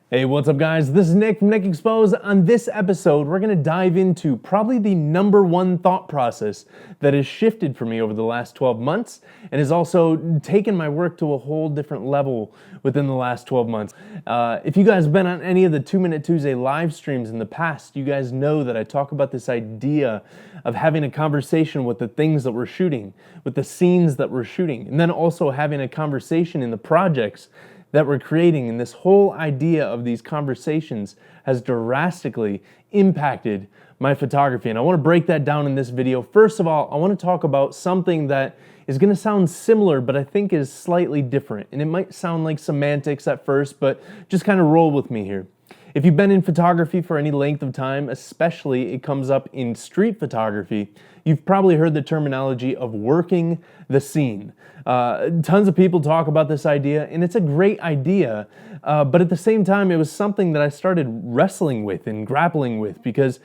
Hey, what's up guys? This is Nick from Nick Expose. On this episode, we're gonna dive into probably the number one thought process that has shifted for me over the last 12 months and has also taken my work to a whole different level within the last 12 months. If you guys have been on any of the 2 Minute Tuesday live streams in the past, you guys know that I talk about this idea of having a conversation with the things that we're shooting, with the scenes that we're shooting, and then also having a conversation in the projects that we're creating. And this whole idea of these conversations has drastically impacted my photography. And I want to break that down in this video. First of all, I want to talk about something that is going to sound similar, but I think is slightly different. And it might sound like semantics at first, but just kind of roll with me here. If you've been in photography for any length of time, especially it comes up in street photography, you've probably heard the terminology of working the scene. Tons of people talk about this idea, and it's a great idea, but at the same time, it was something that I started wrestling with and grappling with because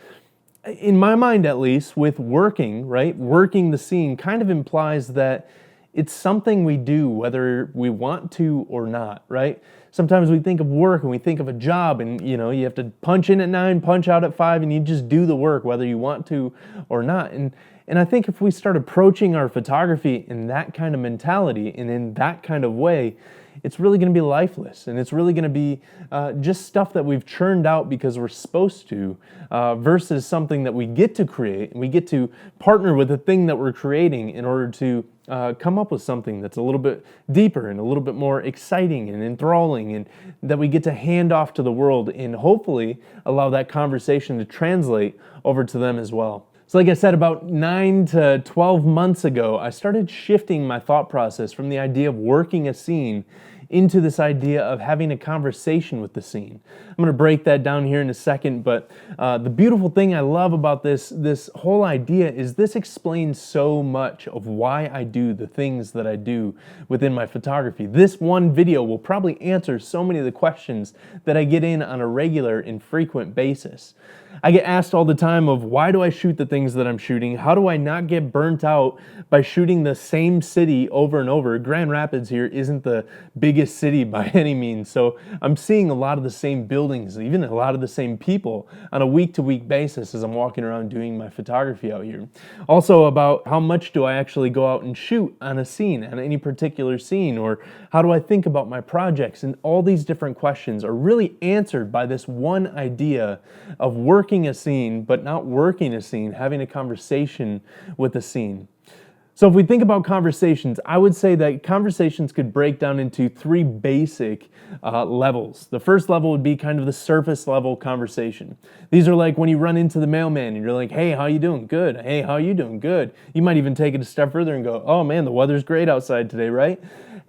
in my mind at least, with working, right, working the scene kind of implies that it's something we do whether we want to or not, right? Sometimes we think of work and we think of a job and you have to punch in at 9, punch out at 5, and you just do the work whether you want to or not. And I think if we start approaching our photography in that kind of mentality and in that kind of way, it's really going to be lifeless, and it's really going to be just stuff that we've churned out because we're supposed to, versus something that we get to create, and we get to partner with the thing that we're creating in order to come up with something that's a little bit deeper and a little bit more exciting and enthralling, and that we get to hand off to the world and hopefully allow that conversation to translate over to them as well. So like I said, about 9 to 12 months ago, I started shifting my thought process from the idea of working a scene into this idea of having a conversation with the scene. I'm going to break that down here in a second, but the beautiful thing I love about this whole idea is this explains so much of why I do the things that I do within my photography. This one video will probably answer so many of the questions that I get in on a regular and frequent basis. I get asked all the time of why do I shoot the things that I'm shooting? How do I not get burnt out by shooting the same city over and over? Grand Rapids here isn't the biggest city by any means, so I'm seeing a lot of the same buildings, even a lot of the same people on a week-to-week basis as I'm walking around doing my photography out here. Also about how much do I actually go out and shoot on a scene, on any particular scene, or how do I think about my projects? And all these different questions are really answered by this one idea of working a scene, but not working a scene, having a conversation with a scene. So if we think about conversations, I would say that conversations could break down into 3 basic levels. The first level would be kind of the surface level conversation. These are like when you run into the mailman and you're like, hey, how you doing? Good. Hey, how you doing? Good. You might even take it a step further and go, oh man, the weather's great outside today, right?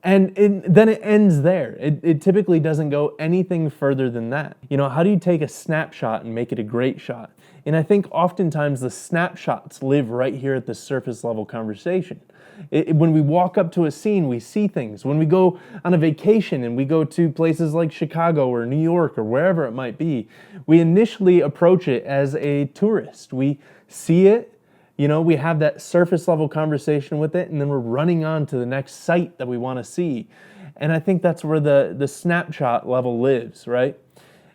And then it ends there. It typically doesn't go anything further than that. How do you take a snapshot and make it a great shot? And I think oftentimes the snapshots live right here at the surface level conversation. When we walk up to a scene, we see things. When we go on a vacation and we go to places like Chicago or New York or wherever it might be, we initially approach it as a tourist. We see it, we have that surface level conversation with it, and then we're running on to the next site that we want to see. And I think that's where the snapshot level lives, right?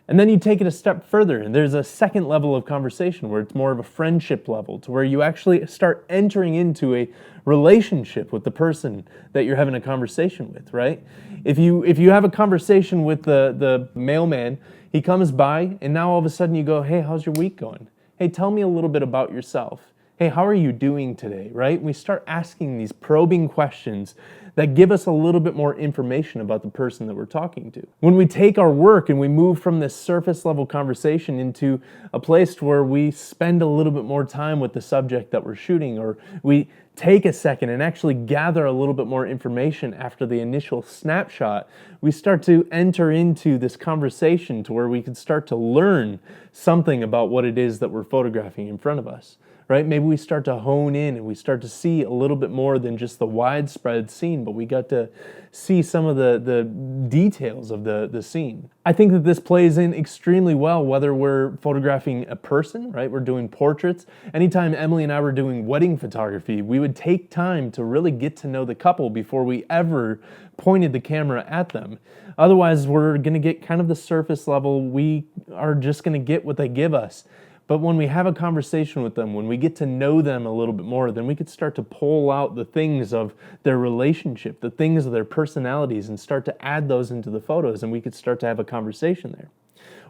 And then you take it a step further, and there's a second level of conversation where it's more of a friendship level, to where you actually start entering into a relationship with the person that you're having a conversation with, right? If you have a conversation with the mailman, he comes by, and now all of a sudden you go, hey, how's your week going? Hey, tell me a little bit about yourself. Hey, how are you doing today, right? We start asking these probing questions that give us a little bit more information about the person that we're talking to. When we take our work and we move from this surface level conversation into a place where we spend a little bit more time with the subject that we're shooting, or we take a second and actually gather a little bit more information after the initial snapshot, we start to enter into this conversation to where we can start to learn something about what it is that we're photographing in front of us. Right? Maybe we start to hone in and we start to see a little bit more than just the widespread scene, but we got to see some of the details of the scene. I think that this plays in extremely well whether we're photographing a person, right? We're doing portraits. Anytime Emily and I were doing wedding photography, we would take time to really get to know the couple before we ever pointed the camera at them. Otherwise, we're going to get kind of the surface level. We are just going to get what they give us. But when we have a conversation with them, when we get to know them a little bit more, then we could start to pull out the things of their relationship, the things of their personalities, and start to add those into the photos, and we could start to have a conversation there.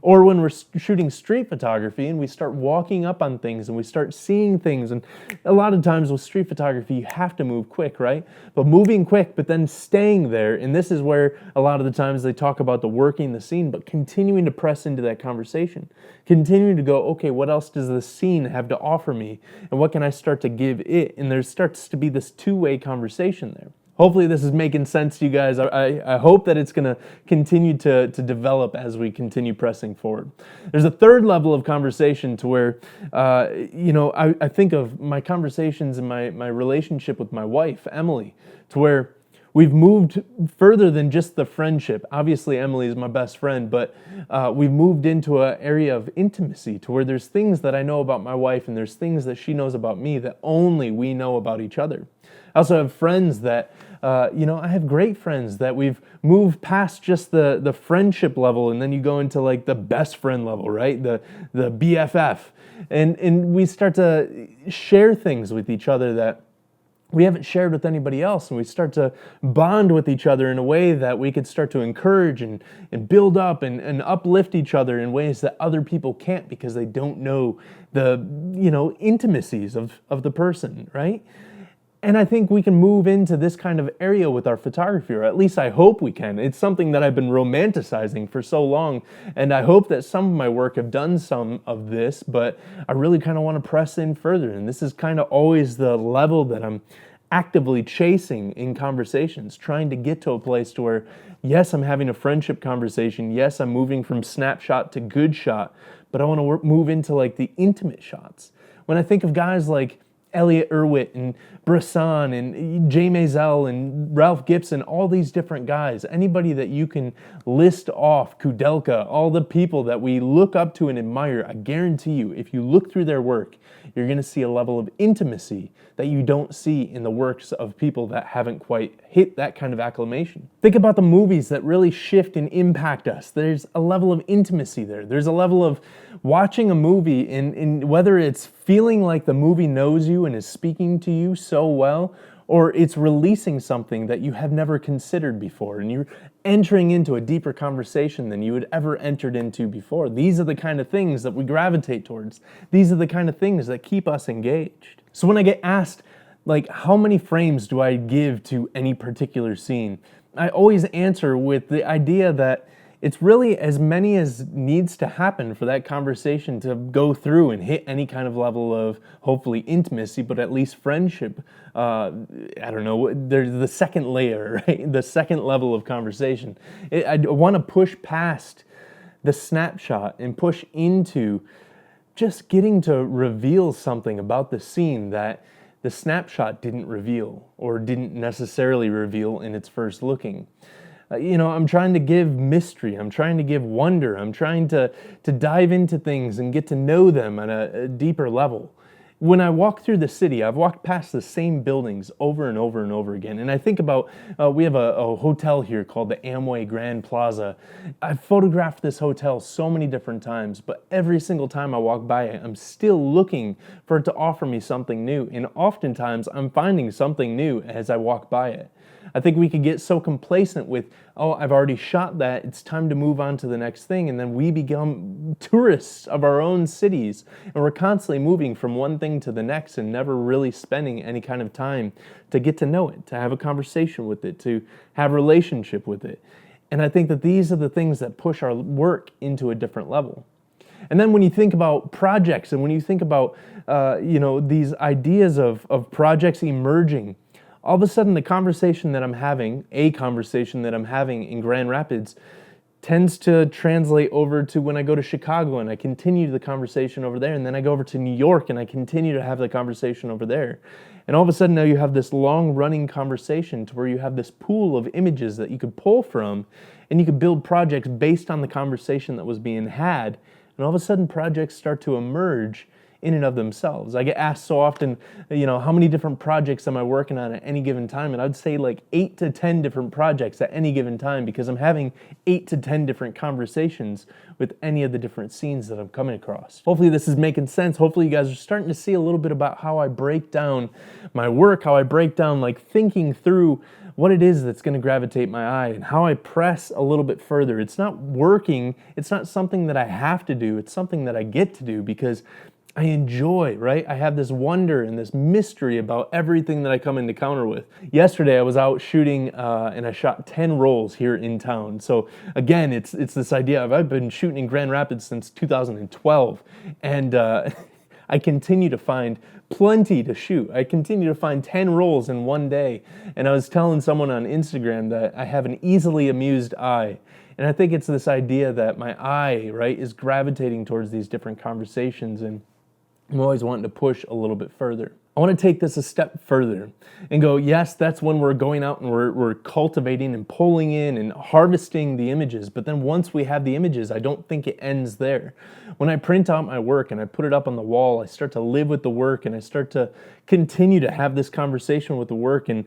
Or when we're shooting street photography and we start walking up on things and we start seeing things, and a lot of times with street photography you have to move quick, right? But moving quick, but then staying there, and this is where a lot of the times they talk about the working the scene, but continuing to press into that conversation, continuing to go, okay, what else does the scene have to offer me, and what can I start to give it? And there starts to be this two-way conversation there. Hopefully this is making sense to you guys. I hope that it's going to continue to develop as we continue pressing forward. There's a third level of conversation to where, I think of my conversations and my relationship with my wife, Emily, to where we've moved further than just the friendship. Obviously, Emily is my best friend, but we've moved into an area of intimacy to where there's things that I know about my wife and there's things that she knows about me that only we know about each other. I also have friends that, I have great friends that we've moved past just the friendship level, and then you go into like the best friend level, right? The BFF. And we start to share things with each other that we haven't shared with anybody else, and we start to bond with each other in a way that we could start to encourage and build up and uplift each other in ways that other people can't because they don't know the, intimacies of the person, right? And I think we can move into this kind of area with our photography, or at least I hope we can. It's something that I've been romanticizing for so long, and I hope that some of my work have done some of this, but I really kind of want to press in further, and this is kind of always the level that I'm actively chasing in conversations, trying to get to a place to where, yes, I'm having a friendship conversation, yes, I'm moving from snapshot to good shot, but I want to move into like the intimate shots. When I think of guys like Elliot Erwitt and Bresson and Jay Maisel and Ralph Gibson, all these different guys, anybody that you can list off, Kudelka, all the people that we look up to and admire, I guarantee you, if you look through their work, you're going to see a level of intimacy that you don't see in the works of people that haven't quite hit that kind of acclamation. Think about the movies that really shift and impact us. There's a level of intimacy there. There's a level of watching a movie in whether it's feeling like the movie knows you and is speaking to you so well, or it's releasing something that you have never considered before, and you're entering into a deeper conversation than you had ever entered into before. These are the kind of things that we gravitate towards. These are the kind of things that keep us engaged. So when I get asked, like, how many frames do I give to any particular scene, I always answer with the idea that it's really as many as needs to happen for that conversation to go through and hit any kind of level of, hopefully, intimacy, but at least friendship. There's the second layer, right? The second level of conversation. I want to push past the snapshot and push into just getting to reveal something about the scene that the snapshot didn't reveal or didn't necessarily reveal in its first looking. I'm trying to give mystery. I'm trying to give wonder. I'm trying to dive into things and get to know them at a deeper level. When I walk through the city, I've walked past the same buildings over and over and over again. And I think about, we have a hotel here called the Amway Grand Plaza. I've photographed this hotel so many different times, but every single time I walk by it, I'm still looking for it to offer me something new. And oftentimes I'm finding something new as I walk by it. I think we could get so complacent with, I've already shot that, it's time to move on to the next thing, and then we become tourists of our own cities, and we're constantly moving from one thing to the next and never really spending any kind of time to get to know it, to have a conversation with it, to have a relationship with it. And I think that these are the things that push our work into a different level. And then when you think about projects, and when you think about these ideas of projects emerging, all of a sudden the conversation that I'm having in Grand Rapids tends to translate over to when I go to Chicago and I continue the conversation over there, and then I go over to New York and I continue to have the conversation over there. And all of a sudden now you have this long running conversation to where you have this pool of images that you could pull from, and you could build projects based on the conversation that was being had. And all of a sudden projects start to emerge in and of themselves. I get asked so often, how many different projects am I working on at any given time? And I'd say like 8 to 10 different projects at any given time, because I'm having 8 to 10 different conversations with any of the different scenes that I'm coming across. Hopefully this is making sense. Hopefully you guys are starting to see a little bit about how I break down my work, how I break down like thinking through what it is that's going to gravitate my eye, and how I press a little bit further. It's not working. It's not something that I have to do. It's something that I get to do because I enjoy, right? I have this wonder and this mystery about everything that I come into encounter with. Yesterday I was out shooting and I shot 10 rolls here in town. So again, it's this idea of I've been shooting in Grand Rapids since 2012, and I continue to find plenty to shoot. I continue to find 10 rolls in one day. And I was telling someone on Instagram that I have an easily amused eye. And I think it's this idea that my eye, right, is gravitating towards these different conversations, and I'm always wanting to push a little bit further. I want to take this a step further and go, yes, that's when we're going out and we're cultivating and pulling in and harvesting the images. But then once we have the images, I don't think it ends there. When I print out my work and I put it up on the wall, I start to live with the work and I start to continue to have this conversation with the work. And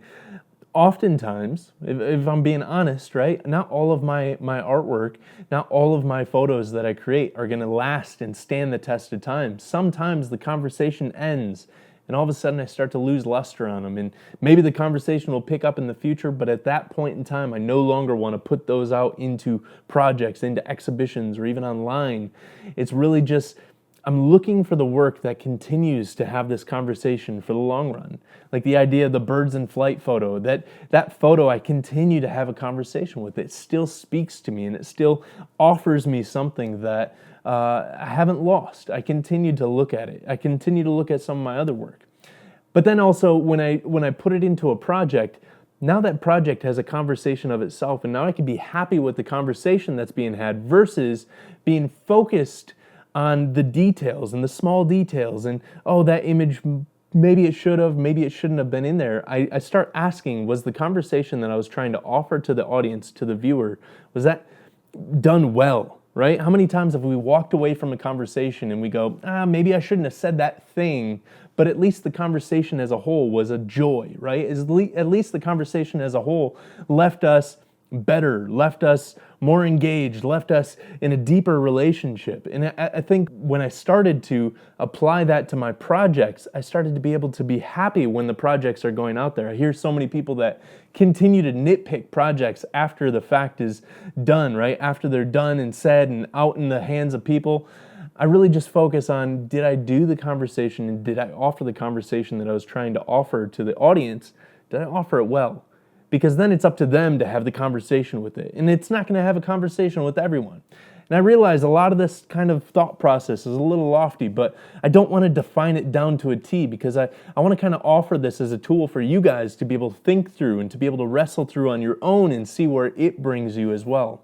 oftentimes, if I'm being honest, right, not all of my artwork, not all of my photos that I create are going to last and stand the test of time. Sometimes the conversation ends, and all of a sudden I start to lose luster on them, and maybe the conversation will pick up in the future, but at that point in time, I no longer want to put those out into projects, into exhibitions, or even online. It's really just, I'm looking for the work that continues to have this conversation for the long run. Like the idea of the birds in flight photo, that photo I continue to have a conversation with. It still speaks to me and it still offers me something that I haven't lost. I continue to look at it. I continue to look at some of my other work. But then also when I put it into a project, now that project has a conversation of itself, and now I can be happy with the conversation that's being had versus being focused on the details and the small details and, oh, that image, maybe it should have, maybe it shouldn't have been in there. I start asking, was the conversation that I was trying to offer to the audience, to the viewer, was that done well, right? How many times have we walked away from a conversation and we go, maybe I shouldn't have said that thing, but at least the conversation as a whole was a joy, right? At least the conversation as a whole left us better, left us more engaged, left us in a deeper relationship. And I think when I started to apply that to my projects, I started to be able to be happy when the projects are going out there. I hear so many people that continue to nitpick projects after the fact is done, right? After they're done and said and out in the hands of people. I really just focus on, did I do the conversation and did I offer the conversation that I was trying to offer to the audience? Did I offer it well? Because then it's up to them to have the conversation with it. And it's not going to have a conversation with everyone. And I realize a lot of this kind of thought process is a little lofty, but I don't want to define it down to a T, because I want to kind of offer this as a tool for you guys to be able to think through and to be able to wrestle through on your own and see where it brings you as well.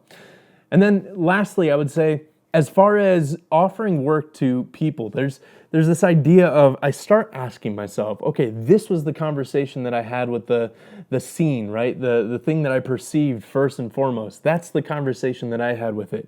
And then lastly, I would say, as far as offering work to people, there's this idea of, I start asking myself, okay, this was the conversation that I had with the scene, right? The thing that I perceived first and foremost. That's the conversation that I had with it.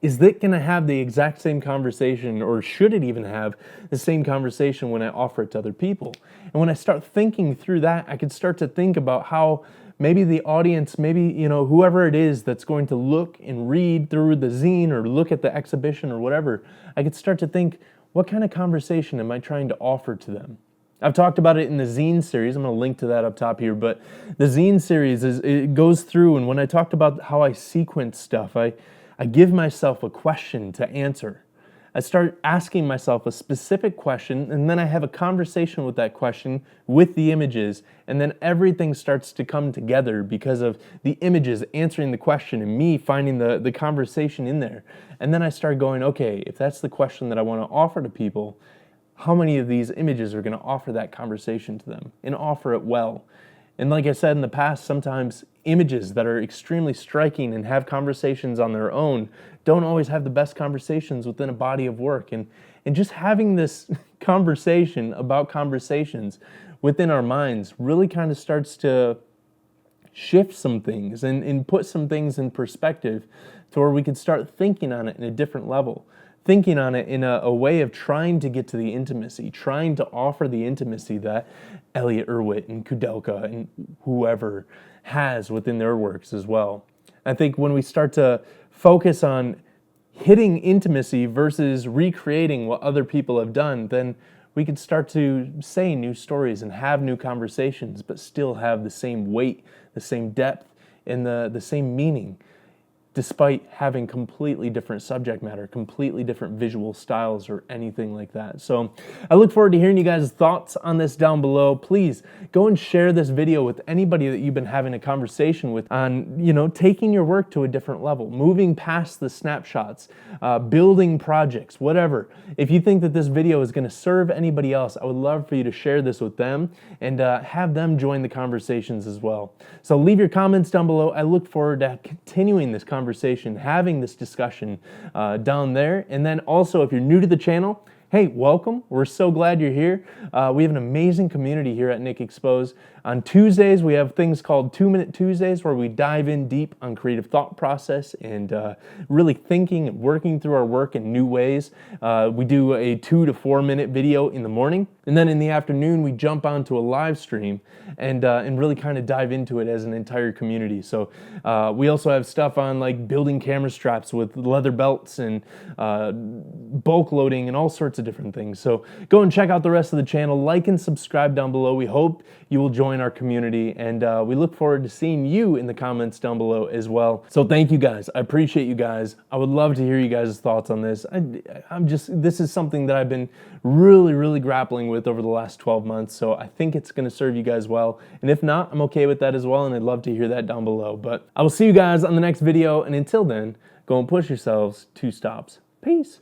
Is it going to have the exact same conversation, or should it even have the same conversation when I offer it to other people? And when I start thinking through that, I could start to think about how maybe the audience, maybe, whoever it is that's going to look and read through the zine or look at the exhibition or whatever, I could start to think, what kind of conversation am I trying to offer to them? I've talked about it in the zine series. I'm going to link to that up top here, but the zine series it goes through, and when I talked about how I sequence stuff, I give myself a question to answer. I start asking myself a specific question, and then I have a conversation with that question with the images, and then everything starts to come together because of the images answering the question and me finding the conversation in there. And then I start going, okay, if that's the question that I want to offer to people, how many of these images are going to offer that conversation to them and offer it well? And like I said in the past, sometimes images that are extremely striking and have conversations on their own don't always have the best conversations within a body of work. And just having this conversation about conversations within our minds really kind of starts to shift some things and put some things in perspective to where we can start thinking on it in a different level. thinking on it in a way of trying to get to the intimacy, trying to offer the intimacy that Elliot Erwitt and Kudelka and whoever has within their works as well. I think when we start to focus on hitting intimacy versus recreating what other people have done, then we could start to say new stories and have new conversations, but still have the same weight, the same depth, and the same meaning, despite having completely different subject matter, completely different visual styles or anything like that. So I look forward to hearing you guys' thoughts on this down below. Please go and share this video with anybody that you've been having a conversation with on, taking your work to a different level, moving past the snapshots, building projects, whatever. If you think that this video is gonna serve anybody else, I would love for you to share this with them and have them join the conversations as well. So leave your comments down below. I look forward to continuing this conversation, having this discussion down there. And then also, if you're new to the channel, hey, welcome. We're so glad you're here. We have an amazing community here at Nick Expose. On Tuesdays, we have things called 2-Minute Tuesdays where we dive in deep on creative thought process and really thinking and working through our work in new ways. We do a 2 to 4 minute video in the morning. And then in the afternoon, we jump onto a live stream and really kind of dive into it as an entire community. So we also have stuff on like building camera straps with leather belts and bulk loading and all sorts of different things. So go and check out the rest of the channel, like and subscribe down below. We hope you will join our community, and we look forward to seeing you in the comments down below as well. So thank you guys. I appreciate you guys. I would love to hear you guys' thoughts on this. This is something that I've been really grappling with over the last 12 months, so I think it's gonna serve you guys well. And if not, I'm okay with that as well, and I'd love to hear that down below. But I will see you guys on the next video, and until then, go and push yourselves 2 stops. Peace.